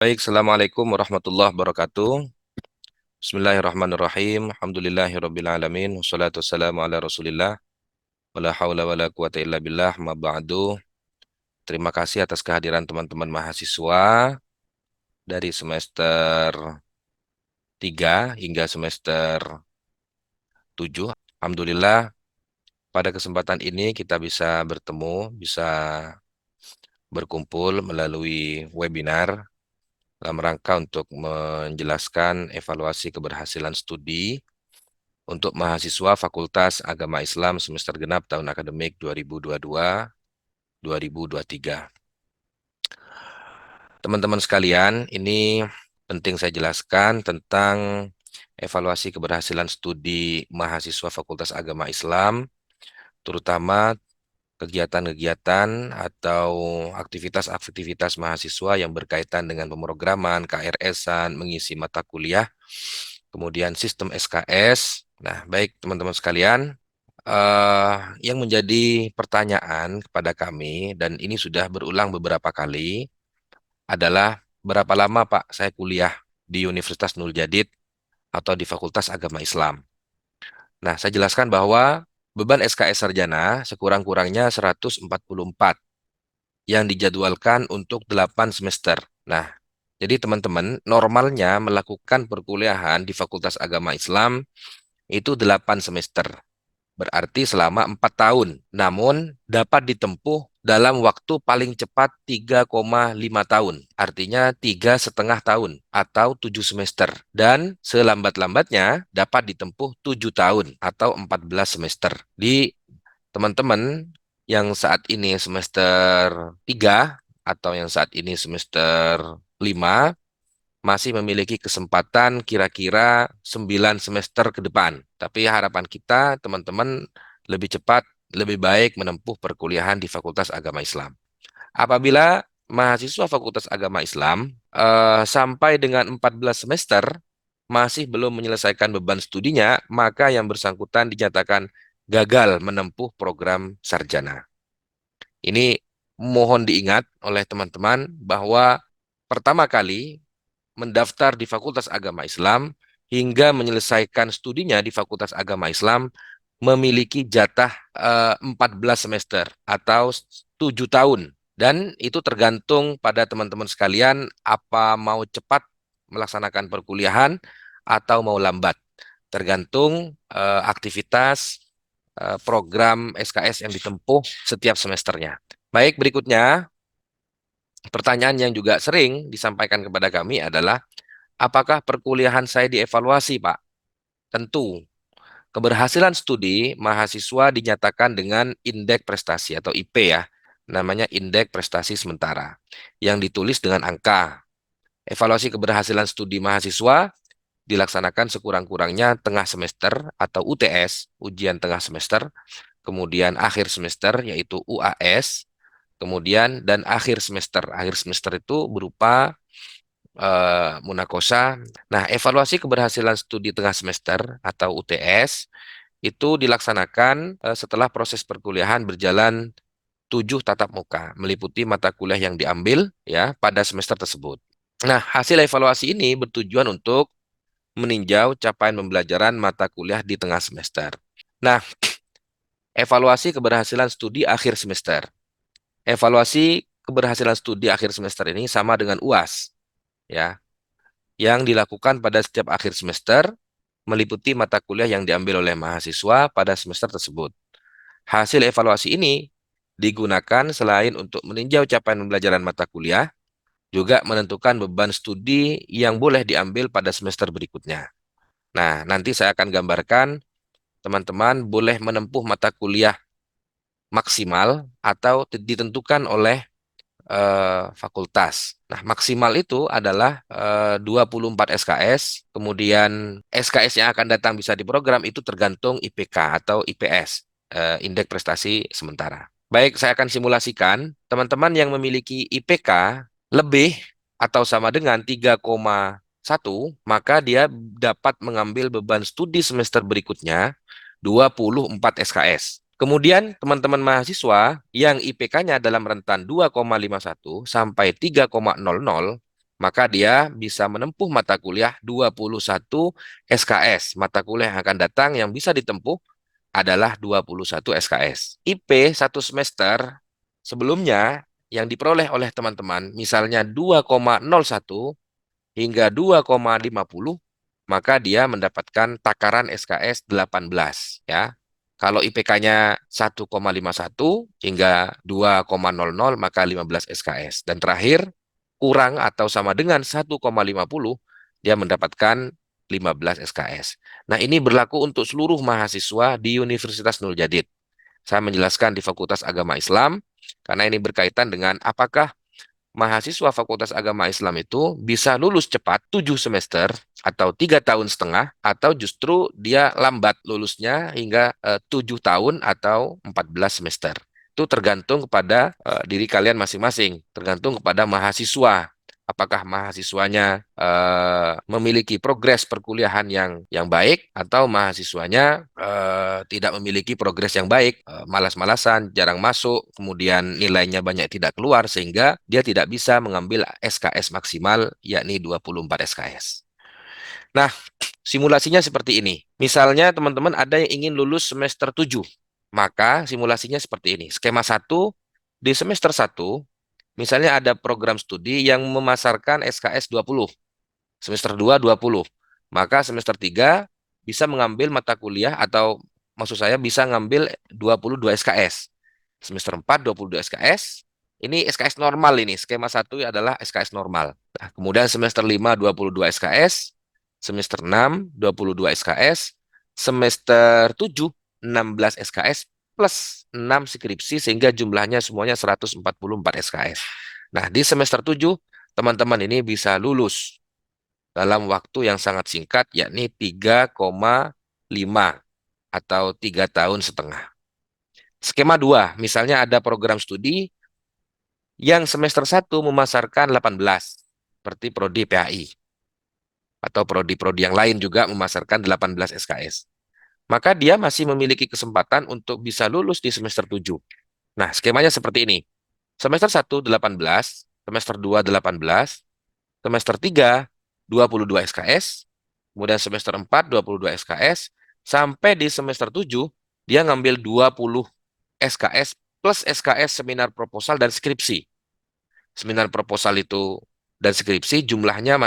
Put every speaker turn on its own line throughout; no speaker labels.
Baik, Assalamualaikum warahmatullahi wabarakatuh. Bismillahirrahmanirrahim. Alhamdulillahirrabbilalamin. Wassalatu wassalamu ala rasulillah. Wala hawla wala quwata illa billah. Ma ba'du. Terima kasih atas kehadiran teman-teman mahasiswa dari semester 3 hingga semester 7. Alhamdulillah, pada kesempatan ini kita bisa bertemu, bisa berkumpul melalui webinar dalam rangka untuk menjelaskan evaluasi keberhasilan studi untuk mahasiswa Fakultas Agama Islam semester genap tahun akademik 2022-2023. Teman-teman sekalian, ini penting saya jelaskan tentang evaluasi keberhasilan studi mahasiswa Fakultas Agama Islam, terutama kegiatan-kegiatan atau aktivitas-aktivitas mahasiswa yang berkaitan dengan pemrograman, KRS-an, mengisi mata kuliah, kemudian sistem SKS. Nah, baik teman-teman sekalian, yang menjadi pertanyaan kepada kami, dan ini sudah berulang beberapa kali, adalah berapa lama Pak saya kuliah di Universitas Nurul Jadid atau di Fakultas Agama Islam. Nah, saya jelaskan bahwa beban SKS Sarjana sekurang-kurangnya 144 yang dijadwalkan untuk 8 semester. Nah, jadi teman-teman normalnya melakukan perkuliahan di Fakultas Agama Islam itu 8 semester. Berarti selama 4 tahun. Namun dapat ditempuh dalam waktu paling cepat 3,5 tahun. Artinya 3,5 tahun atau 7 semester. Dan selambat-lambatnya dapat ditempuh 7 tahun atau 14 semester. Di teman-teman yang saat ini semester 3 atau yang saat ini semester 5 masih memiliki kesempatan kira-kira 9 semester ke depan. Tapi harapan kita teman-teman lebih cepat, lebih baik menempuh perkuliahan di Fakultas Agama Islam. Apabila mahasiswa Fakultas Agama Islam sampai dengan 14 semester masih belum menyelesaikan beban studinya, maka yang bersangkutan dinyatakan gagal menempuh program sarjana. Ini mohon diingat oleh teman-teman bahwa pertama kali mendaftar di Fakultas Agama Islam hingga menyelesaikan studinya di Fakultas Agama Islam memiliki jatah 14 semester atau 7 tahun. Dan itu tergantung pada teman-teman sekalian apa mau cepat melaksanakan perkuliahan atau mau lambat. Tergantung aktivitas program SKS yang ditempuh setiap semesternya. Baik, berikutnya pertanyaan yang juga sering disampaikan kepada kami adalah apakah perkuliahan saya dievaluasi, Pak? Tentu. Keberhasilan studi mahasiswa dinyatakan dengan indeks prestasi atau IP ya. Namanya indeks prestasi sementara. Yang ditulis dengan angka. Evaluasi keberhasilan studi mahasiswa dilaksanakan sekurang-kurangnya tengah semester atau UTS, ujian tengah semester, kemudian akhir semester yaitu UAS, kemudian dan akhir semester. Akhir semester itu berupa munakosa. Nah, evaluasi keberhasilan studi tengah semester atau UTS itu dilaksanakan setelah proses perkuliahan berjalan 7 tatap muka, meliputi mata kuliah yang diambil ya pada semester tersebut. Nah, hasil evaluasi ini bertujuan untuk meninjau capaian pembelajaran mata kuliah di tengah semester. Nah, evaluasi keberhasilan studi akhir semester. Evaluasi keberhasilan studi akhir semester ini sama dengan UAS ya, yang dilakukan pada setiap akhir semester meliputi mata kuliah yang diambil oleh mahasiswa pada semester tersebut. Hasil evaluasi ini digunakan selain untuk meninjau capaian pembelajaran mata kuliah, juga menentukan beban studi yang boleh diambil pada semester berikutnya. Nah, nanti saya akan gambarkan teman-teman boleh menempuh mata kuliah maksimal atau ditentukan oleh fakultas. Nah, maksimal itu adalah 24 SKS, kemudian SKS yang akan datang bisa diprogram itu tergantung IPK atau IPS, Indeks Prestasi Sementara. Baik, saya akan simulasikan. Teman-teman yang memiliki IPK lebih atau sama dengan 3,1, maka dia dapat mengambil beban studi semester berikutnya 24 SKS. Kemudian teman-teman mahasiswa yang IPK-nya dalam rentan 2,51 sampai 3,00 maka dia bisa menempuh mata kuliah 21 SKS. Mata kuliah yang akan datang yang bisa ditempuh adalah 21 SKS. IP satu semester sebelumnya yang diperoleh oleh teman-teman, misalnya 2,01 hingga 2,50, maka dia mendapatkan takaran SKS 18 ya. Kalau IPK-nya 1,51 hingga 2,00 maka 15 SKS. Dan terakhir, kurang atau sama dengan 1,50, dia mendapatkan 15 SKS. Nah, ini berlaku untuk seluruh mahasiswa di Universitas Nur Jadid. Saya menjelaskan di Fakultas Agama Islam, karena ini berkaitan dengan apakah mahasiswa Fakultas Agama Islam itu bisa lulus cepat 7 semester atau 3 tahun setengah, atau justru dia lambat lulusnya hingga 7 tahun atau 14 semester. Itu tergantung kepada diri kalian masing-masing, tergantung kepada mahasiswa. Apakah mahasiswanya memiliki progres perkuliahan yang baik, atau mahasiswanya tidak memiliki progres yang baik, malas-malasan, jarang masuk, kemudian nilainya banyak tidak keluar, sehingga dia tidak bisa mengambil SKS maksimal, yakni 24 SKS. Nah, simulasinya seperti ini. Misalnya teman-teman ada yang ingin lulus semester 7, maka simulasinya seperti ini. Skema 1, di semester 1, misalnya ada program studi yang memasarkan SKS 20, semester 2 20. Maka semester 3 bisa mengambil mata kuliah, atau maksud saya bisa ngambil 22 SKS. Semester 4 22 SKS. Ini SKS normal ini. Skema 1 adalah SKS normal. Nah, kemudian semester 5 22 SKS, semester 6 22 SKS, semester 7 16 SKS plus 6 skripsi, sehingga jumlahnya semuanya 144 SKS. Nah, di semester 7 teman-teman ini bisa lulus dalam waktu yang sangat singkat, yakni 3,5 atau 3 tahun setengah. Skema 2, misalnya ada program studi yang semester 1 memasarkan 18, seperti Prodi PAI, atau prodi-prodi yang lain juga memasarkan 18 SKS. Maka dia masih memiliki kesempatan untuk bisa lulus di semester 7. Nah, skemanya seperti ini. Semester 1 18, semester 2 18, semester 3 22 SKS, kemudian semester 4 22 SKS, sampai di semester 7 dia ngambil 20 SKS plus SKS seminar proposal dan skripsi. Seminar proposal itu dan skripsi jumlahnya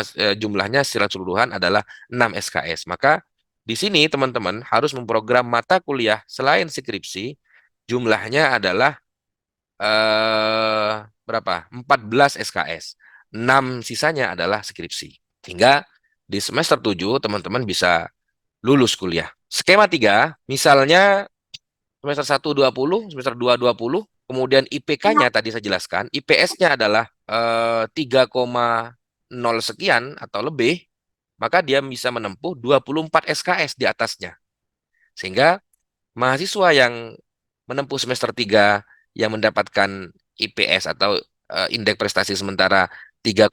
secara keseluruhan adalah 6 SKS. Maka di sini teman-teman harus memprogram mata kuliah selain skripsi, jumlahnya adalah berapa? 14 SKS. 6 sisanya adalah skripsi. Hingga di semester 7 teman-teman bisa lulus kuliah. Skema 3, misalnya semester 1 20, semester 2 20, kemudian IPK-nya tadi saya jelaskan, IPS-nya adalah 3,0 sekian atau lebih, maka dia bisa menempuh 24 SKS di atasnya. Sehingga mahasiswa yang menempuh semester 3 yang mendapatkan IPS atau indeks prestasi sementara 3,01,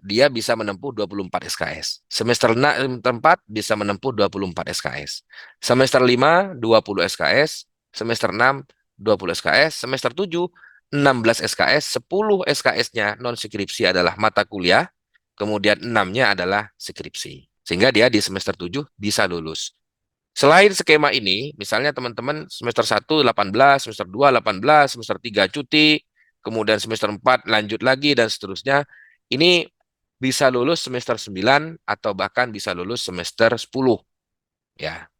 dia bisa menempuh 24 SKS. Semester 4 bisa menempuh 24 SKS. Semester 5 20 SKS, semester 6 20 SKS, semester 7 16 SKS, 10 SKS-nya non skripsi adalah mata kuliah, kemudian 6-nya adalah skripsi. Sehingga dia di semester 7 bisa lulus. Selain skema ini, misalnya teman-teman semester 1 18, semester 2 18, semester 3 cuti, kemudian semester 4 lanjut lagi, dan seterusnya. Ini bisa lulus semester 9 atau bahkan bisa lulus semester 10. Ya,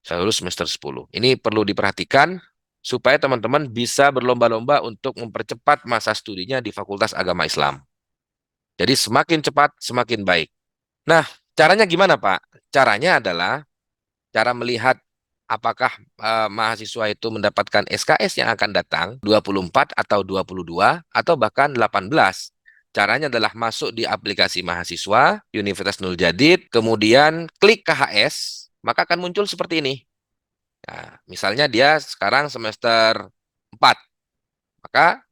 bisa lulus semester 10. Ini perlu diperhatikan supaya teman-teman bisa berlomba-lomba untuk mempercepat masa studinya di Fakultas Agama Islam. Jadi semakin cepat, semakin baik. Nah, caranya gimana, Pak? Caranya adalah cara melihat apakah mahasiswa itu mendapatkan SKS yang akan datang 24 atau 22 atau bahkan 18. Caranya adalah masuk di aplikasi mahasiswa Universitas Nur Jadid, kemudian klik KHS, maka akan muncul seperti ini. Nah, misalnya dia sekarang semester 4, maka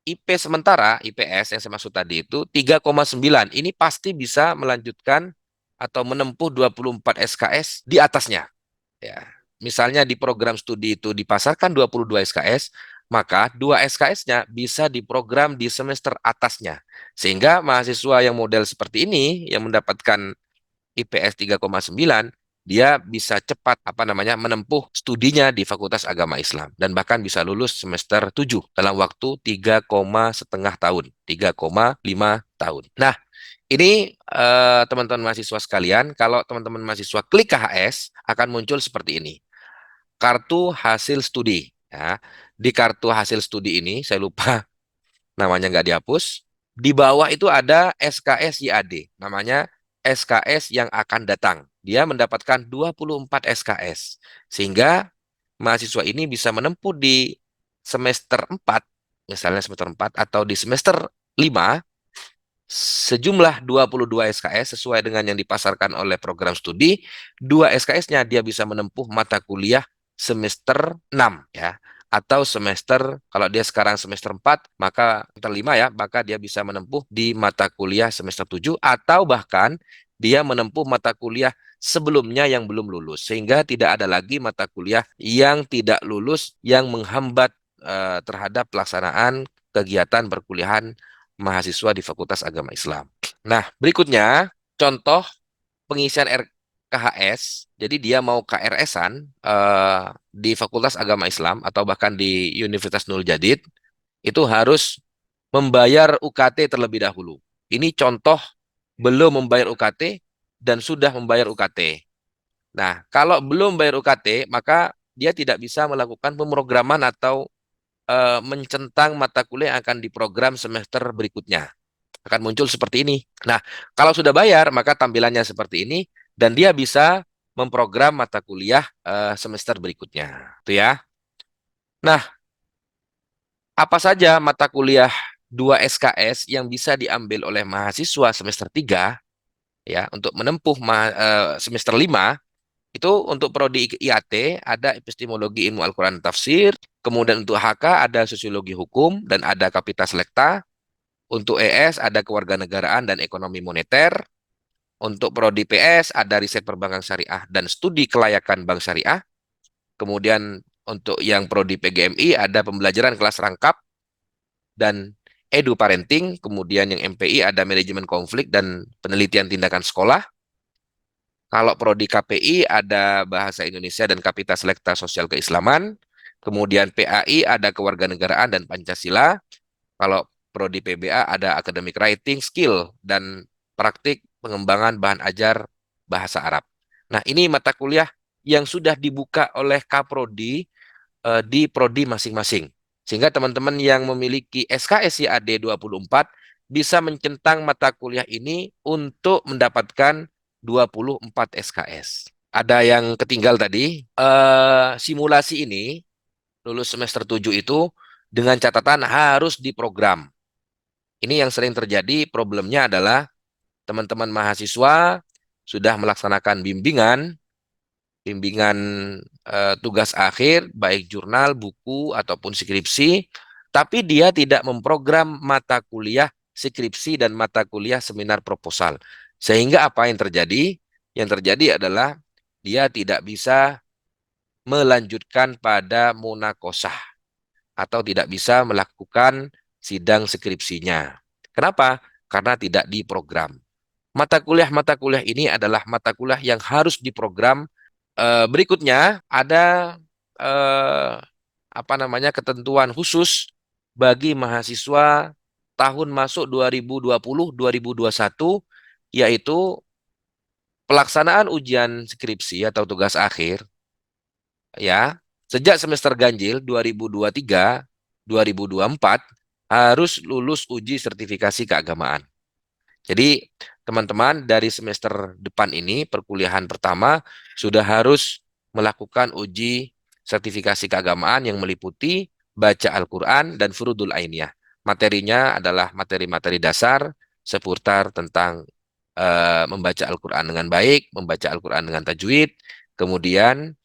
IP sementara, IPS yang saya maksud tadi itu 3,9. Ini pasti bisa melanjutkan atau menempuh 24 SKS di atasnya. Ya, misalnya di program studi itu dipasarkan 22 SKS, maka dua SKS-nya bisa diprogram di semester atasnya. Sehingga mahasiswa yang model seperti ini, yang mendapatkan IPS 3,9, dia bisa cepat menempuh studinya di Fakultas Agama Islam dan bahkan bisa lulus semester 7 dalam waktu 3,5 tahun, 3,5 tahun. Nah, ini teman-teman mahasiswa sekalian, kalau teman-teman mahasiswa klik KHS akan muncul seperti ini. Kartu hasil studi. Ya. Di kartu hasil studi ini, saya lupa namanya nggak dihapus. Di bawah itu ada SKS YAD, namanya SKS yang akan datang. Dia mendapatkan 24 SKS. Sehingga mahasiswa ini bisa menempuh di semester 4, misalnya semester 4 atau di semester 5, sejumlah 22 SKS sesuai dengan yang dipasarkan oleh program studi. Dua SKS-nya dia bisa menempuh mata kuliah semester 6 ya. Atau semester, kalau dia sekarang semester 4, maka semester 5 ya, maka dia bisa menempuh di mata kuliah semester 7 atau bahkan dia menempuh mata kuliah sebelumnya yang belum lulus. Sehingga tidak ada lagi mata kuliah yang tidak lulus yang menghambat terhadap pelaksanaan kegiatan perkuliahan mahasiswa di Fakultas Agama Islam. Nah, berikutnya contoh pengisian RKHS. Jadi dia mau KRS-an di Fakultas Agama Islam atau bahkan di Universitas Nurul Jadid itu harus membayar UKT terlebih dahulu. Ini contoh belum membayar UKT dan sudah membayar UKT. Nah, kalau belum bayar UKT, maka dia tidak bisa melakukan pemrograman atau mencentang mata kuliah yang akan diprogram semester berikutnya. Akan muncul seperti ini. Nah, kalau sudah bayar, maka tampilannya seperti ini, dan dia bisa memprogram mata kuliah semester berikutnya. Itu ya. Nah, apa saja mata kuliah 2 SKS yang bisa diambil oleh mahasiswa semester 3 ya untuk menempuh semester 5 itu untuk prodi IAT ada epistemologi ilmu Al-Quran tafsir, kemudian untuk HK ada sosiologi hukum dan ada Kapitas Lekta. Untuk ES ada kewarganegaraan dan ekonomi moneter. Untuk prodi PS ada riset perbankan syariah dan studi kelayakan bank syariah. Kemudian untuk yang prodi PGMI ada pembelajaran kelas rangkap dan edu parenting. Kemudian yang MPI ada manajemen konflik dan penelitian tindakan sekolah. Kalau prodi KPI ada bahasa Indonesia dan Kapitas Lekta Sosial Keislaman. Kemudian PAI ada kewarganegaraan dan Pancasila. Kalau prodi PBA ada academic writing skill dan praktik pengembangan bahan ajar bahasa Arab. Nah, ini mata kuliah yang sudah dibuka oleh Kaprodi di prodi masing-masing. Sehingga teman-teman yang memiliki SKS YAD 24 bisa mencentang mata kuliah ini untuk mendapatkan 24 SKS. Ada yang ketinggal tadi, simulasi ini lulus semester 7 itu dengan catatan harus diprogram. Ini yang sering terjadi, problemnya adalah teman-teman mahasiswa sudah melaksanakan bimbingan tugas akhir, baik jurnal, buku, ataupun skripsi, tapi dia tidak memprogram mata kuliah skripsi dan mata kuliah seminar proposal. Sehingga apa yang terjadi? Yang terjadi adalah dia tidak bisa melanjutkan pada munakosah atau tidak bisa melakukan sidang skripsinya. Kenapa? Karena tidak diprogram. Mata kuliah ini adalah mata kuliah yang harus diprogram. Berikutnya ada eh, ketentuan khusus bagi mahasiswa tahun masuk 2020-2021 yaitu pelaksanaan ujian skripsi atau tugas akhir ya sejak semester ganjil 2023-2024 harus lulus uji sertifikasi keagamaan. Jadi teman-teman dari semester depan ini perkuliahan pertama sudah harus melakukan uji sertifikasi keagamaan yang meliputi baca Al-Quran dan furudul ainiyah. Materinya adalah materi-materi dasar seputar tentang membaca Al-Quran dengan baik, membaca Al-Quran dengan tajwid, kemudian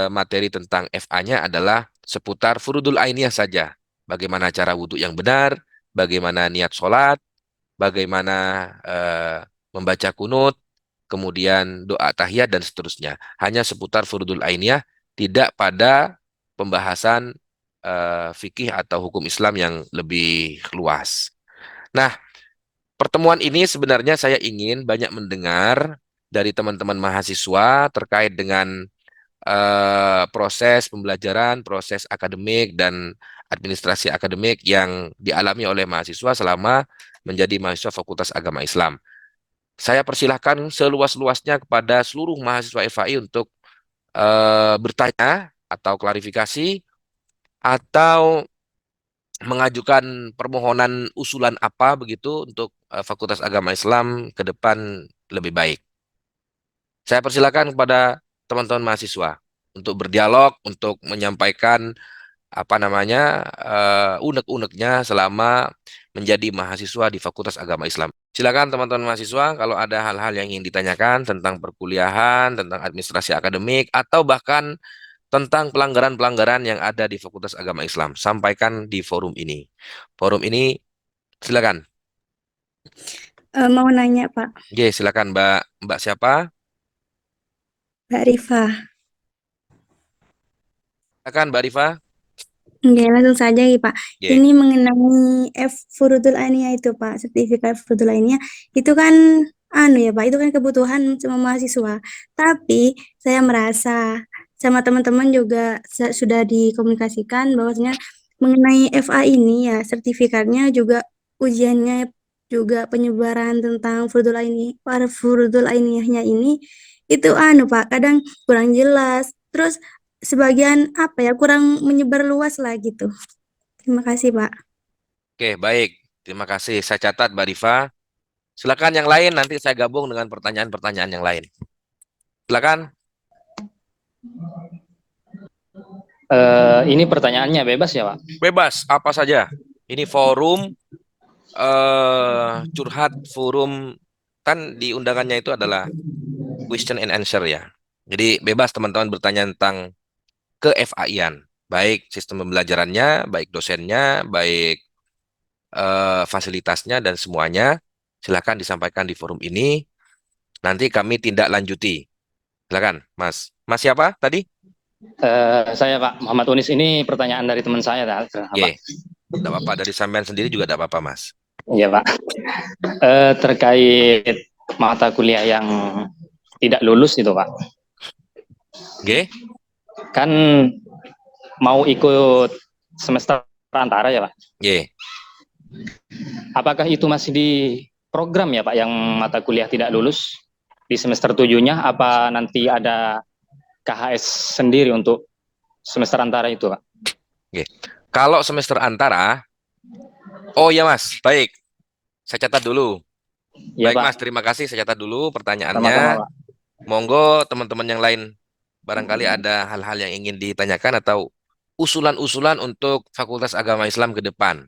materi tentang FA-nya adalah seputar furudul ainiyah saja. Bagaimana cara wudhu yang benar, bagaimana niat sholat, bagaimana membaca kunut, kemudian doa tahiyat dan seterusnya. Hanya seputar furudul ainiyah, tidak pada pembahasan fikih atau hukum Islam yang lebih luas. Nah, pertemuan ini sebenarnya saya ingin banyak mendengar dari teman-teman mahasiswa terkait dengan proses pembelajaran, proses akademik, dan administrasi akademik yang dialami oleh mahasiswa selama menjadi mahasiswa Fakultas Agama Islam. Saya persilahkan seluas-luasnya kepada seluruh mahasiswa FAI untuk bertanya atau klarifikasi atau mengajukan permohonan usulan apa begitu untuk Fakultas Agama Islam ke depan lebih baik. Saya persilakan kepada teman-teman mahasiswa untuk berdialog, untuk menyampaikan apa namanya unek-uneknya selama menjadi mahasiswa di Fakultas Agama Islam. Silakan teman-teman mahasiswa kalau ada hal-hal yang ingin ditanyakan tentang perkuliahan, tentang administrasi akademik, atau bahkan tentang pelanggaran-pelanggaran yang ada di Fakultas Agama Islam, sampaikan di forum ini. Forum ini silakan.
Mau nanya Pak,
Oke, silakan Mbak. Mbak siapa?
Mbak Rifa.
Silakan Mbak Rifa.
Oke, langsung saja ya Pak.
Oke.
Ini mengenai Furudul Ainiyah itu Pak, sertifikat Furudul Ainiyah itu kan ya Pak, itu kan kebutuhan semua mahasiswa. Tapi saya merasa sama teman-teman juga sudah dikomunikasikan bahwasanya mengenai FA ini ya sertifikatnya juga ujiannya juga penyebaran tentang Furudul Ainiyah, para Furudul Ainiyahnya ini itu Pak, kadang kurang jelas. Terus sebagian kurang menyebar luas lah gitu. Terima kasih Pak.
Oke, baik. Terima kasih. Saya catat Mbak Rifa. Silakan yang lain nanti saya gabung dengan pertanyaan-pertanyaan yang lain. Silakan.
Ini pertanyaannya bebas ya, Pak?
Bebas apa saja. Ini forum curhat, forum kan di undangannya itu adalah question and answer ya. Jadi bebas teman-teman bertanya tentang ke-FAI-an, baik sistem pembelajarannya, baik dosennya, baik fasilitasnya dan semuanya. Silakan disampaikan di forum ini. Nanti kami tindak lanjuti. Silakan, Mas. Mas siapa tadi?
Saya Pak Muhammad Unis, ini pertanyaan dari teman saya, Pak.
Ye, tidak apa-apa. Dari sampean sendiri juga tidak apa-apa, Mas.
Iya Pak. Terkait mata kuliah yang tidak lulus itu Pak.
Oke?
Kan mau ikut semester antara ya Pak.
Ye.
Apakah itu masih di program ya Pak yang mata kuliah tidak lulus di semester 7-nya? Apa nanti ada KHS sendiri untuk semester antara itu Pak?
Oke. Kalau semester antara, oh ya Mas, baik. Saya catat dulu.
Iya
Baik
Pak,
Mas, terima kasih. Saya catat dulu
sama-sama
pertanyaannya.
Pak.
Monggo teman-teman yang lain barangkali ada hal-hal yang ingin ditanyakan atau usulan-usulan untuk Fakultas Agama Islam ke depan.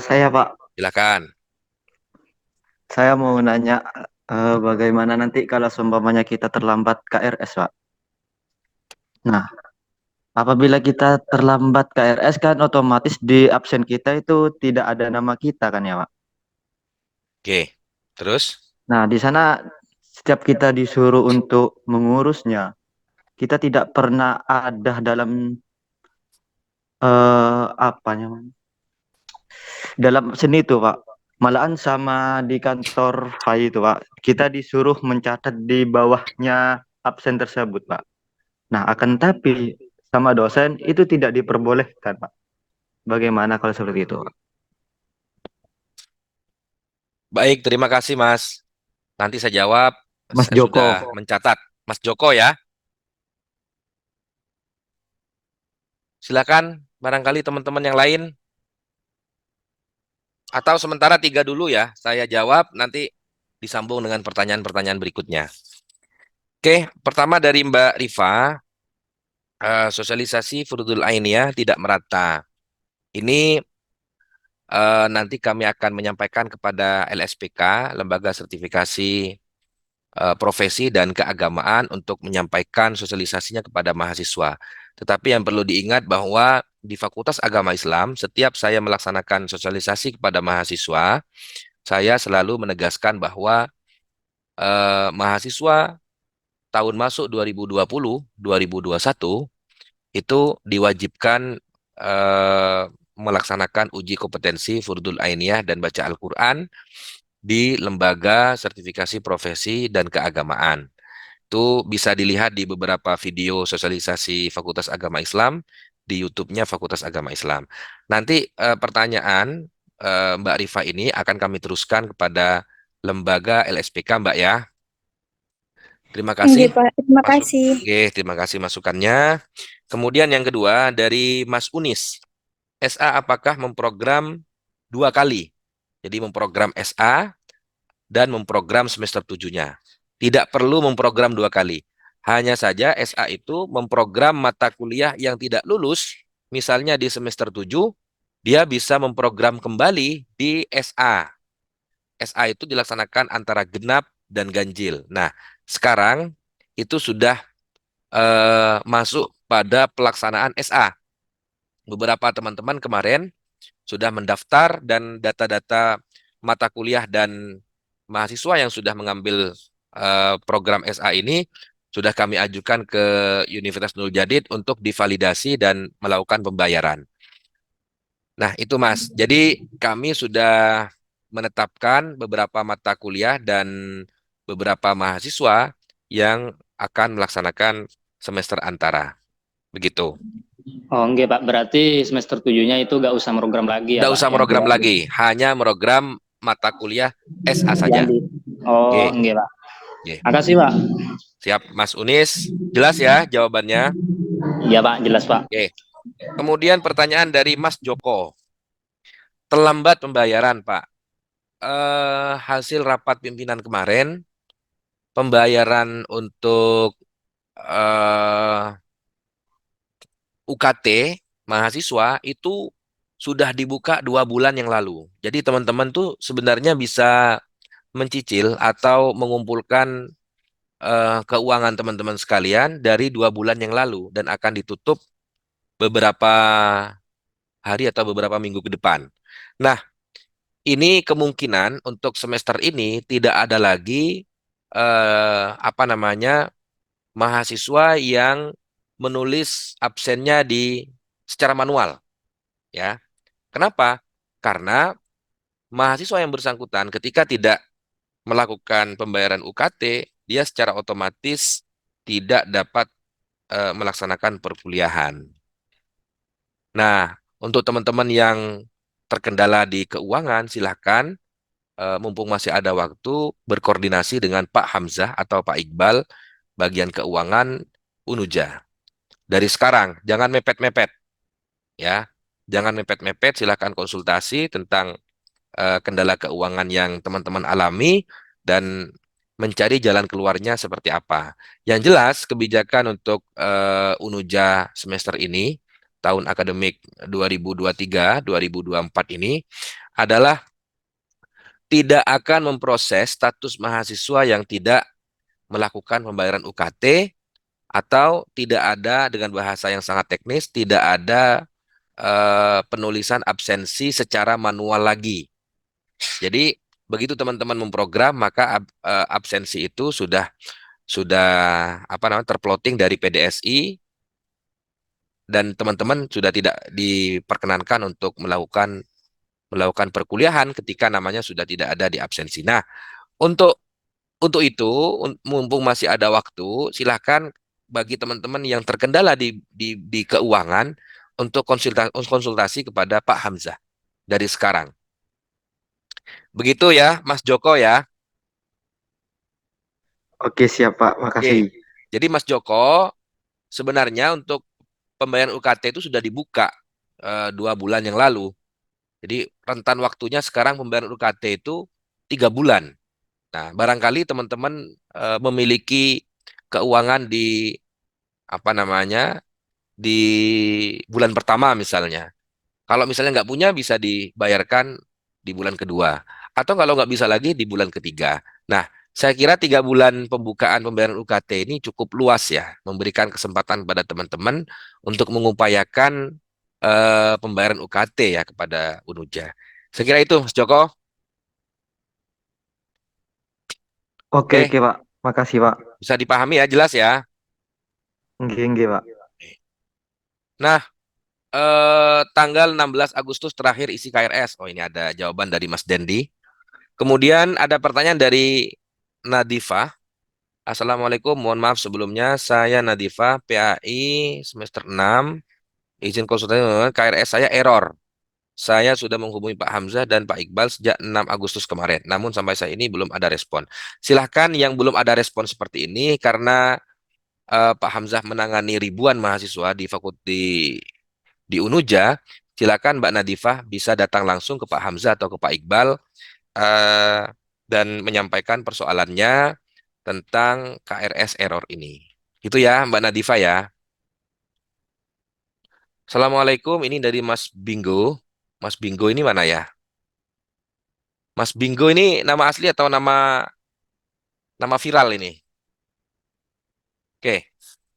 Saya Pak,
Silakan.
saya mau nanya bagaimana nanti kalau seumpamanya kita terlambat KRS Pak. Nah, apabila kita terlambat KRS kan otomatis di absen kita itu tidak ada nama kita kan ya Pak.
Oke. Terus?
Nah, di sana setiap kita disuruh untuk mengurusnya, kita tidak pernah ada dalam apa namanya? Dalam seni itu Pak. Malahan sama di kantor FAI itu Pak, kita disuruh mencatat di bawahnya absen tersebut Pak. Nah, akan tapi sama dosen itu tidak diperbolehkan, Pak. Bagaimana kalau seperti itu, Pak?
Baik, terima kasih Mas. Nanti saya jawab.
Mas
Saya sudah
Joko.
mencatat. Mas Joko ya. Silakan barangkali teman-teman yang lain. Atau sementara tiga dulu ya. Saya jawab nanti disambung dengan pertanyaan-pertanyaan berikutnya. Oke, pertama dari Mbak Rifa, sosialisasi Furudul Ainiyah tidak merata. Ini nanti kami akan menyampaikan kepada LSPK, Lembaga Sertifikasi Profesi dan Keagamaan untuk menyampaikan sosialisasinya kepada mahasiswa. Tetapi yang perlu diingat bahwa di Fakultas Agama Islam, setiap saya melaksanakan sosialisasi kepada mahasiswa, saya selalu menegaskan bahwa mahasiswa tahun masuk 2020, 2021 itu diwajibkan melaksanakan uji kompetensi Furdul Ainiyah dan baca Al-Quran di lembaga sertifikasi profesi dan keagamaan. Itu bisa dilihat di beberapa video sosialisasi Fakultas Agama Islam di YouTube-nya Fakultas Agama Islam. Nanti pertanyaan Mbak Rifa ini akan kami teruskan kepada lembaga LSPK, Mbak ya. Terima
Nggih,
kasih.
Pak. Terima
Masuk.
kasih.
Oke, terima kasih masukannya. Kemudian yang kedua dari Mas Unis. SA apakah memprogram 2 kali? Jadi memprogram SA dan memprogram semester 7-nya. Tidak perlu memprogram 2 kali. Hanya saja SA itu memprogram mata kuliah yang tidak lulus, misalnya di semester 7, dia bisa memprogram kembali di SA. SA itu dilaksanakan antara genap dan ganjil. Nah, sekarang itu sudah masuk pada pelaksanaan SA. Beberapa teman-teman kemarin sudah mendaftar dan data-data mata kuliah dan mahasiswa yang sudah mengambil program SA ini sudah kami ajukan ke Universitas Nurul Jadid untuk divalidasi dan melakukan pembayaran. Nah, itu Mas. Jadi kami sudah menetapkan beberapa mata kuliah dan beberapa mahasiswa yang akan melaksanakan semester antara. Begitu.
Oh, enggak, Pak. Berarti semester 7-nya itu nggak usah program lagi ya,
Tidak
Pak,
usah
yang
program lagi, hanya program mata kuliah SA
yang
saja.
di. Oh,
Oke,
enggak, Pak.
oke.
Makasih, Pak.
Siap, Mas Unis. Jelas ya jawabannya?
Iya, Pak, jelas, Pak.
Oke. Kemudian pertanyaan dari Mas Joko. Terlambat pembayaran, Pak. Hasil rapat pimpinan kemarin, pembayaran untuk UKT mahasiswa itu sudah dibuka 2 bulan yang lalu. Jadi teman-teman tuh sebenarnya bisa mencicil atau mengumpulkan keuangan teman-teman sekalian dari 2 bulan yang lalu dan akan ditutup beberapa hari atau beberapa minggu ke depan. Nah, ini kemungkinan untuk semester ini tidak ada lagi apa namanya mahasiswa yang menulis absennya di secara manual, ya. Kenapa? Karena mahasiswa yang bersangkutan ketika tidak melakukan pembayaran UKT, dia secara otomatis tidak dapat melaksanakan perkuliahan. Nah, untuk teman-teman yang terkendala di keuangan, silahkan mumpung masih ada waktu berkoordinasi dengan Pak Hamzah atau Pak Iqbal bagian keuangan Unuja. Dari sekarang, jangan mepet-mepet ya. Jangan mepet-mepet, silahkan konsultasi tentang kendala keuangan yang teman-teman alami dan mencari jalan keluarnya seperti apa. Yang jelas, kebijakan untuk Unuja semester ini, tahun akademik 2023-2024 ini, adalah tidak akan memproses status mahasiswa yang tidak melakukan pembayaran UKT atau tidak ada, dengan bahasa yang sangat teknis, tidak ada penulisan absensi secara manual lagi. Jadi begitu teman-teman memprogram, maka absensi itu sudah apa namanya terplotting dari PDSI dan teman-teman sudah tidak diperkenankan untuk melakukan perkuliahan ketika namanya sudah tidak ada di absensi. Nah, untuk itu mumpung masih ada waktu, silahkan bagi teman-teman yang terkendala di keuangan untuk konsultasi kepada Pak Hamzah dari sekarang. Begitu ya, Mas Joko ya.
Oke, siap, Pak.
Oke.
Makasih.
Jadi Mas Joko, sebenarnya untuk pembayaran UKT itu sudah dibuka 2 bulan yang lalu. Jadi rentan waktunya sekarang pembayaran UKT itu 3 bulan. Nah, barangkali teman-teman memiliki keuangan di apa namanya di bulan pertama misalnya. Kalau misalnya nggak punya bisa dibayarkan di bulan kedua. Atau kalau nggak bisa lagi di bulan ketiga. Nah, saya kira 3 bulan pembukaan pembayaran UKT ini cukup luas ya. Memberikan kesempatan pada teman-teman untuk mengupayakan pembayaran UKT ya kepada Unuja. Saya kira itu Mas Joko.
Oke,
Oke,
oke, Pak. Makasih, Pak.
bisa dipahami ya, jelas ya.
Nggih, nggih, Pak.
Nah, tanggal 16 Agustus terakhir isi KRS. Oh, ini ada jawaban dari Mas Dendi. Kemudian ada pertanyaan dari Nadifah. Assalamualaikum, mohon maaf sebelumnya. Saya Nadifah, PAI semester 6. Izin konsultasi KRS saya error. Saya sudah menghubungi Pak Hamzah dan Pak Iqbal sejak 6 Agustus kemarin. Namun sampai saat ini belum ada respon. Silahkan yang belum ada respon seperti ini karena Pak Hamzah menangani ribuan mahasiswa di Unuja. Silakan Mbak Nadifah bisa datang langsung ke Pak Hamzah atau ke Pak Iqbal eh, dan menyampaikan persoalannya tentang KRS error ini. Itu ya Mbak Nadifah ya. Assalamualaikum, ini dari Mas Bingo. Mas Bingo ini mana ya? Mas Bingo ini nama asli atau nama viral ini? Oke.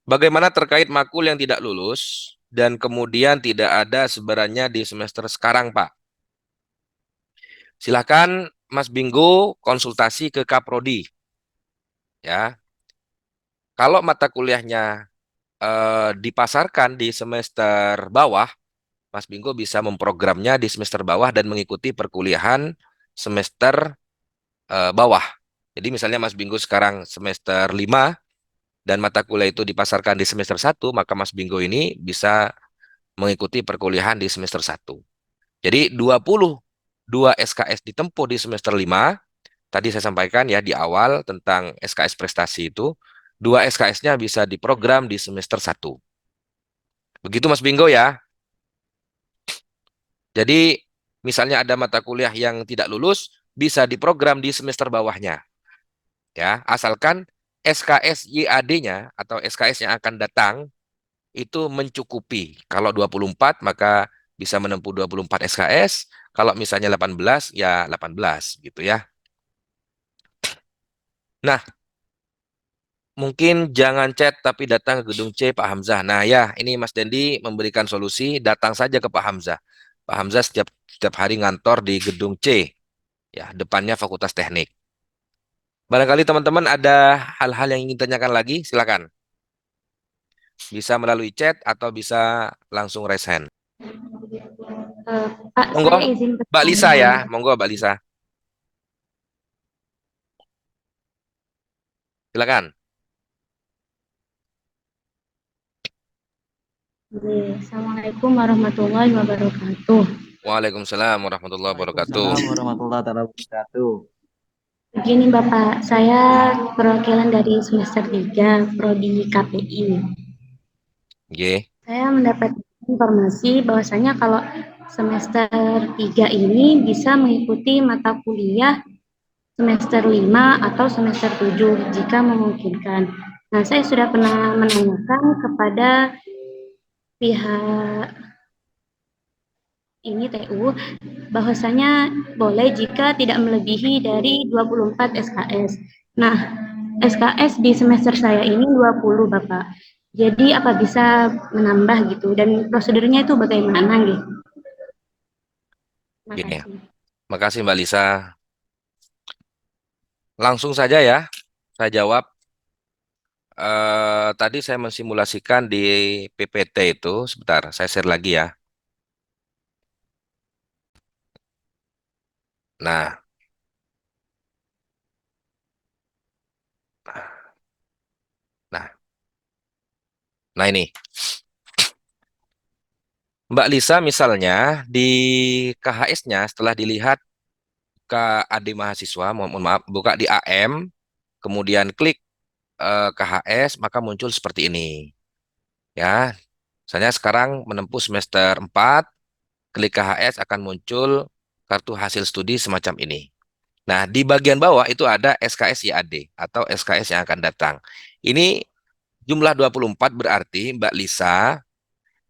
Bagaimana terkait makul yang tidak lulus dan kemudian tidak ada sebenarnya di semester sekarang, Pak? Silakan Mas Bingo konsultasi ke Kaprodi ya. Kalau mata kuliahnya dipasarkan di semester bawah, Mas Bingo bisa memprogramnya di semester bawah dan mengikuti perkuliahan semester bawah. Jadi misalnya Mas Bingo sekarang semester 5 dan mata kuliah itu dipasarkan di semester 1, maka Mas Bingo ini bisa mengikuti perkuliahan di semester 1. Jadi 22 SKS ditempuh di semester 5. Tadi saya sampaikan ya di awal tentang SKS prestasi itu, 2 SKS-nya bisa diprogram di semester 1. Begitu Mas Bingo ya. Jadi misalnya ada mata kuliah yang tidak lulus, bisa diprogram di semester bawahnya. Ya, asalkan SKS YAD-nya atau SKS yang akan datang itu mencukupi. Kalau 24 maka bisa menempuh 24 SKS. Kalau misalnya 18 ya 18 gitu ya. Nah, mungkin jangan chat tapi datang ke gedung C Pak Hamzah. Nah ya, ini Mas Dendi memberikan solusi, datang saja ke Pak Hamzah. Pak Hamzah setiap hari ngantor di gedung C, ya depannya Fakultas Teknik. Barangkali teman-teman ada hal-hal yang ingin tanyakan lagi, silakan. Bisa melalui chat atau bisa langsung raise hand.
Pak,
Monggo,
saya izin
Mbak Lisa ya,
bertanya.
monggo Mbak Lisa, silakan.
Assalamualaikum warahmatullahi wabarakatuh.
Waalaikumsalam warahmatullahi wabarakatuh.
Waalaikumsalam warahmatullahi wabarakatuh.
Begini Bapak, saya perwakilan dari semester 3 Prodi KPI.
Oke,
Saya mendapat informasi bahwasanya kalau semester 3 ini bisa mengikuti mata kuliah semester 5 atau semester 7 jika memungkinkan. Nah, saya sudah pernah menanyakan kepada pihak ini TU bahwasanya boleh jika tidak melebihi dari 24 SKS. Nah, SKS di semester saya ini 20 Bapak. Jadi apa bisa menambah gitu dan prosedurnya itu bagaimana gitu? Terima
oke.
kasih.
Makasih Mbak Lisa. Langsung saja ya, saya jawab. Tadi saya mensimulasikan di PPT itu, sebentar, saya share lagi ya. Nah, nah, nah ini. Mbak Lisa misalnya di KHS-nya setelah dilihat ke AD mahasiswa, mohon maaf, buka di AM, kemudian klik KHS, maka muncul seperti ini. Ya, misalnya sekarang menempuh semester 4, klik KHS akan muncul kartu hasil studi semacam ini. Nah, di bagian bawah itu ada SKS YAD atau SKS yang akan datang. Ini jumlah 24 berarti Mbak Lisa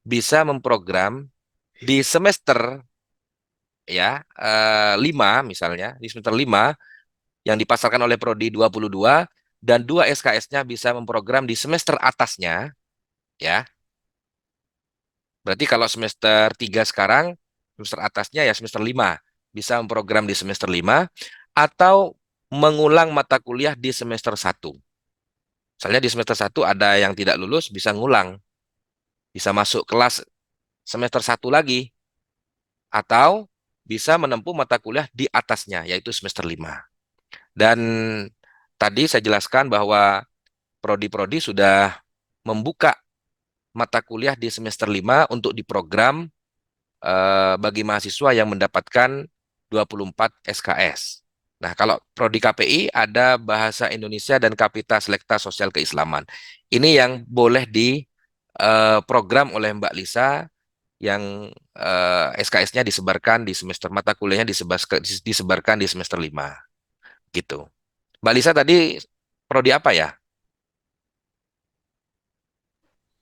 bisa memprogram di semester ya 5 misalnya, di semester 5 yang dipasarkan oleh Prodi 22 dan 2 SKS-nya bisa memprogram di semester atasnya ya. Berarti kalau semester 3 sekarang, semester atasnya ya semester 5 bisa memprogram di semester 5 atau mengulang mata kuliah di semester 1. Misalnya di semester 1 ada yang tidak lulus, bisa ngulang. bisa masuk kelas semester 1 lagi, atau bisa menempuh mata kuliah di atasnya, yaitu semester 5. Dan tadi saya jelaskan bahwa prodi-prodi sudah membuka mata kuliah di semester 5 untuk di program bagi mahasiswa yang mendapatkan 24 SKS. Nah, kalau prodi KPI ada Bahasa Indonesia dan Kapita Selekta Sosial Keislaman. Ini yang boleh di program oleh Mbak Lisa, yang SKS-nya disebarkan di semester, mata kuliahnya disebarkan di semester 5 gitu. Mbak Lisa tadi prodi apa ya?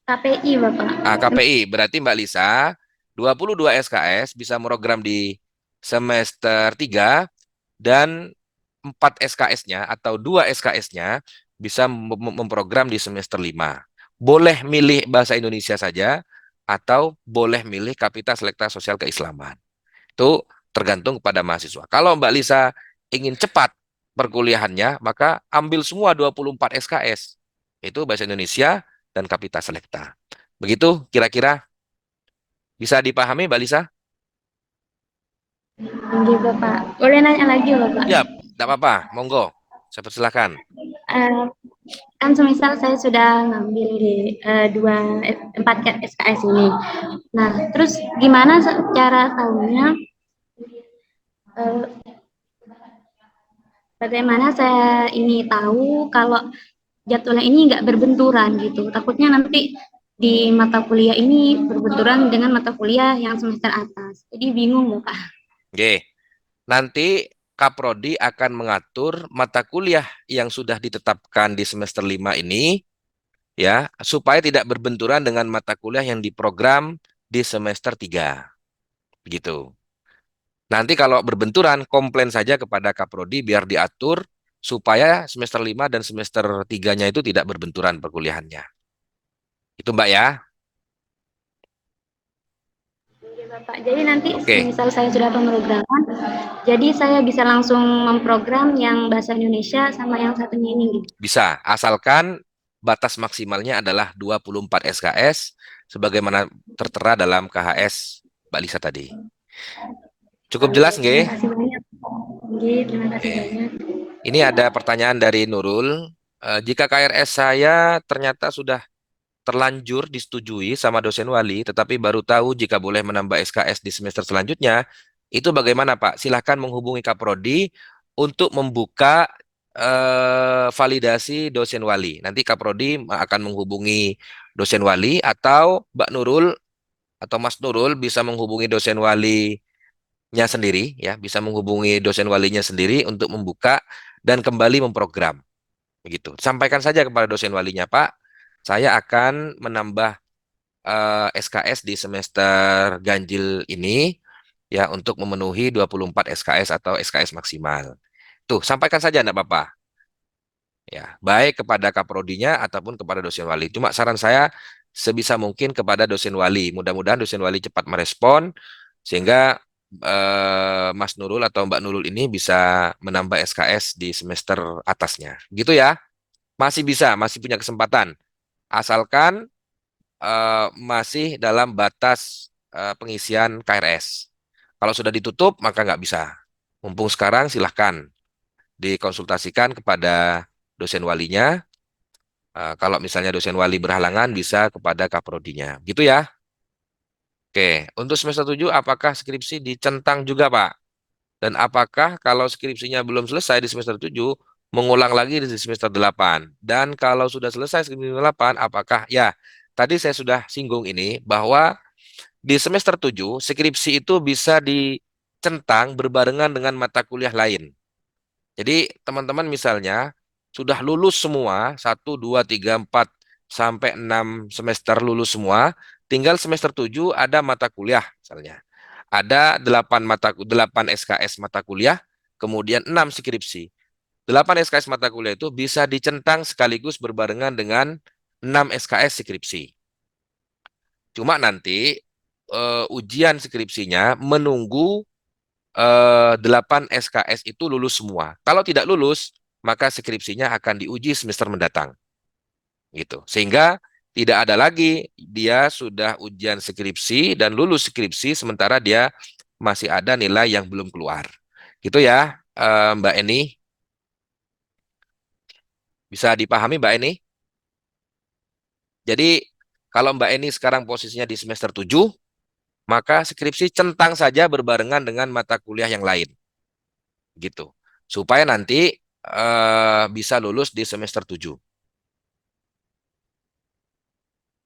KPI, Bapak.
KPI. Berarti Mbak Lisa 22 SKS bisa program di semester 3 dan 4 SKS-nya atau 2 SKS-nya bisa memprogram di semester 5. Boleh milih bahasa Indonesia saja atau boleh milih Kapita Selekta Sosial Keislaman. Itu tergantung kepada mahasiswa. Kalau Mbak Lisa ingin cepat perkuliahannya, maka ambil semua 24 SKS. Itu bahasa Indonesia dan Kapita Selekta. Begitu kira-kira bisa dipahami Mbak Lisa?
Oke, Bapak. Boleh nanya lagi, Bapak?
Ya, tidak apa-apa. Monggo. Saya persilakan.
Eh, kan semisal saya sudah ngambil di 4 SKS ini. Nah, terus gimana cara tahunya eh, bagaimana saya ini tahu kalau jadwalnya ini nggak berbenturan gitu. Takutnya nanti di mata kuliah ini berbenturan dengan mata kuliah yang semester atas. Jadi bingung, Bapak.
Oke. Nanti Kaprodi akan mengatur mata kuliah yang sudah ditetapkan di semester 5 ini, ya, supaya tidak berbenturan dengan mata kuliah yang diprogram di semester 3. Begitu. Nanti kalau berbenturan, komplain saja kepada Kaprodi biar diatur supaya semester 5 dan semester 3-nya itu tidak berbenturan perkuliahannya. Itu Mbak ya.
Oke, Bapak. Jadi nanti
Oke,
misal saya sudah pemrograman, jadi saya bisa langsung memprogram yang bahasa Indonesia sama yang satunya ini gitu.
bisa. Asalkan batas maksimalnya adalah 24 SKS sebagaimana tertera dalam KHS Mbak Lisa tadi. Cukup
Oke,
jelas
terima
nggih?
kasih banyak. Oke, terima kasih
Oke.
banyak.
Ini ada pertanyaan dari Nurul. Jika KRS saya ternyata sudah terlanjur disetujui sama dosen wali, tetapi baru tahu jika boleh menambah SKS di semester selanjutnya, itu bagaimana Pak? Silahkan menghubungi Kaprodi untuk membuka validasi dosen wali. Nanti Kaprodi akan menghubungi dosen wali, atau Mbak Nurul atau Mas Nurul bisa menghubungi dosen walinya sendiri, ya, bisa menghubungi dosen walinya sendiri untuk membuka dan kembali memprogram. Begitu. Sampaikan saja kepada dosen walinya, Pak, saya akan menambah SKS di semester ganjil ini, ya, untuk memenuhi 24 SKS atau SKS maksimal. Tuh, sampaikan saja enggak apa-apa. Ya, baik kepada kaprodinya ataupun kepada dosen wali. Cuma saran saya sebisa mungkin kepada dosen wali. Mudah-mudahan dosen wali cepat merespon sehingga Mas Nurul atau Mbak Nurul ini bisa menambah SKS di semester atasnya. Gitu ya. Masih bisa, masih punya kesempatan. Asalkan masih dalam batas pengisian KRS. Kalau sudah ditutup, maka nggak bisa. Mumpung sekarang, silahkan dikonsultasikan kepada dosen walinya. Kalau misalnya dosen wali berhalangan, bisa kepada kaprodinya. Gitu ya. Oke, untuk semester 7, apakah skripsi dicentang juga, Pak? Dan apakah kalau skripsinya belum selesai di semester 7, mengulang lagi di semester 8? Dan kalau sudah selesai skripsi 8, apakah, ya, tadi saya sudah singgung ini, bahwa di semester 7, skripsi itu bisa dicentang berbarengan dengan mata kuliah lain. Jadi teman-teman misalnya sudah lulus semua, 1, 2, 3, 4, sampai 6 semester lulus semua, tinggal semester 7 ada mata kuliah misalnya. Ada 8 SKS mata kuliah, kemudian 6 skripsi. 8 SKS mata kuliah itu bisa dicentang sekaligus berbarengan dengan 6 SKS skripsi. Cuma nanti ujian skripsinya menunggu 8 SKS itu lulus semua. Kalau tidak lulus, maka skripsinya akan diuji semester mendatang. Gitu. Sehingga Tidak ada lagi, dia sudah ujian skripsi dan lulus skripsi sementara dia masih ada nilai yang belum keluar. Gitu ya, Mbak Eni. Bisa dipahami Mbak Eni? Jadi kalau Mbak Eni sekarang posisinya di semester 7, maka skripsi centang saja berbarengan dengan mata kuliah yang lain. Gitu. Supaya nanti bisa lulus di semester 7.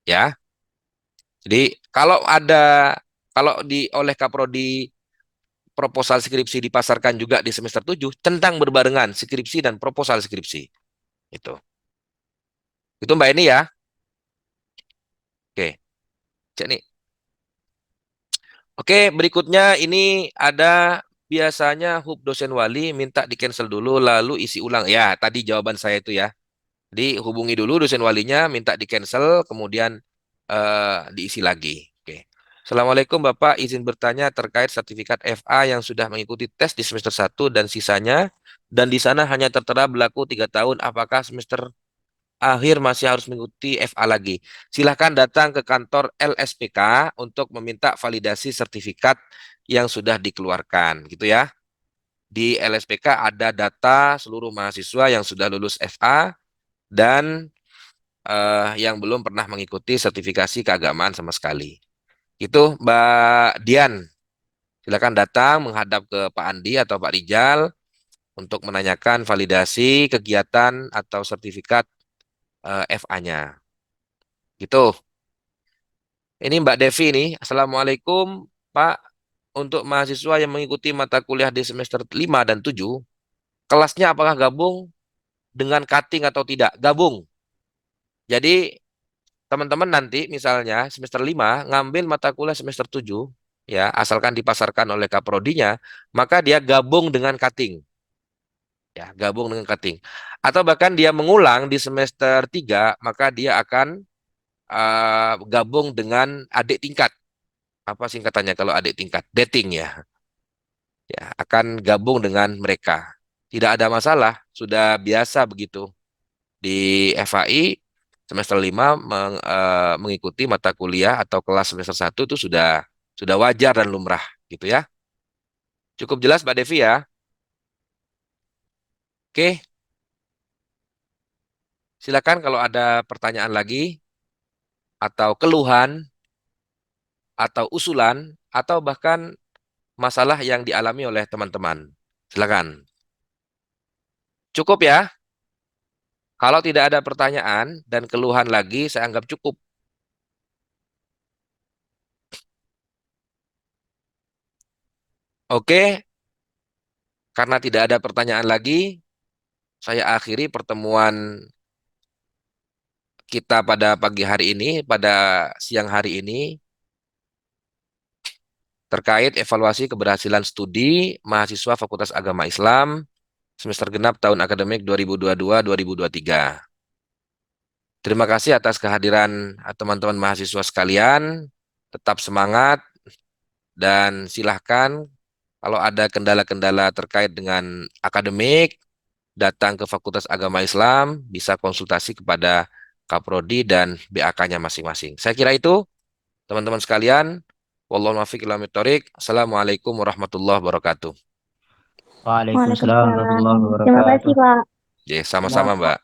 Ya. Jadi kalau oleh Kaprodi proposal skripsi dipasarkan juga di semester 7, centang berbarengan skripsi dan proposal skripsi. Itu. Itu Mbak Eni ya. Oke. Cek nih. Oke, berikutnya ini ada biasanya hub dosen wali minta di-cancel dulu lalu isi ulang. Ya, tadi jawaban saya itu ya. Jadi hubungi dulu dosen walinya, minta di-cancel, kemudian diisi lagi. Oke. Assalamualaikum Bapak, izin bertanya terkait sertifikat FA yang sudah mengikuti tes di semester 1 dan sisanya, dan di sana hanya tertera berlaku 3 tahun, apakah semester akhir masih harus mengikuti FA lagi? Silahkan datang ke kantor LSPK untuk meminta validasi sertifikat yang sudah dikeluarkan, gitu ya. Di LSPK ada data seluruh mahasiswa yang sudah lulus FA dan yang belum pernah mengikuti sertifikasi keagamaan sama sekali. Itu Mbak Dian. Silakan datang menghadap ke Pak Andi atau Pak Rijal untuk menanyakan validasi kegiatan atau sertifikat FA-nya. Gitu. Ini Mbak Devi nih. Assalamualaikum Pak. Untuk mahasiswa yang mengikuti mata kuliah di semester 5 dan 7, kelasnya apakah gabung dengan cutting atau tidak? Gabung. Jadi teman-teman nanti misalnya semester 5 ngambil mata kuliah semester 7, ya, asalkan dipasarkan oleh kaprodinya, maka dia gabung dengan cutting. Ya, gabung dengan cutting. Atau bahkan dia mengulang di semester 3, maka dia akan gabung dengan adik tingkat. Apa singkatannya kalau adik tingkat? Dating ya. Ya, akan gabung dengan mereka. Tidak ada masalah, sudah biasa begitu. Di FAI semester 5 mengikuti mata kuliah atau kelas semester 1 itu sudah wajar dan lumrah gitu ya. Cukup jelas Mbak Devi ya. Oke, silakan kalau ada pertanyaan lagi atau keluhan atau usulan atau bahkan masalah yang dialami oleh teman-teman. Silakan. Cukup ya. Kalau tidak ada pertanyaan dan keluhan lagi, saya anggap cukup. Oke, karena tidak ada pertanyaan lagi, saya akhiri pertemuan kita pada pagi hari ini, pada siang hari ini, terkait evaluasi keberhasilan studi mahasiswa Fakultas Agama Islam semester genap tahun akademik 2022-2023. Terima kasih atas kehadiran teman-teman mahasiswa sekalian. Tetap semangat dan silahkan kalau ada kendala-kendala terkait dengan akademik, datang ke Fakultas Agama Islam, bisa konsultasi kepada Kaprodi dan BAK-nya masing-masing. Saya kira itu, teman-teman sekalian. Wallahu muwaffiq ila thoriq. Assalamualaikum warahmatullahi wabarakatuh.
Waalaikumsalam
Waalaikumsalam.
warahmatullahi
Terima kasih,
wabarakatuh.
Pak.
Ya, sama-sama, Mbak.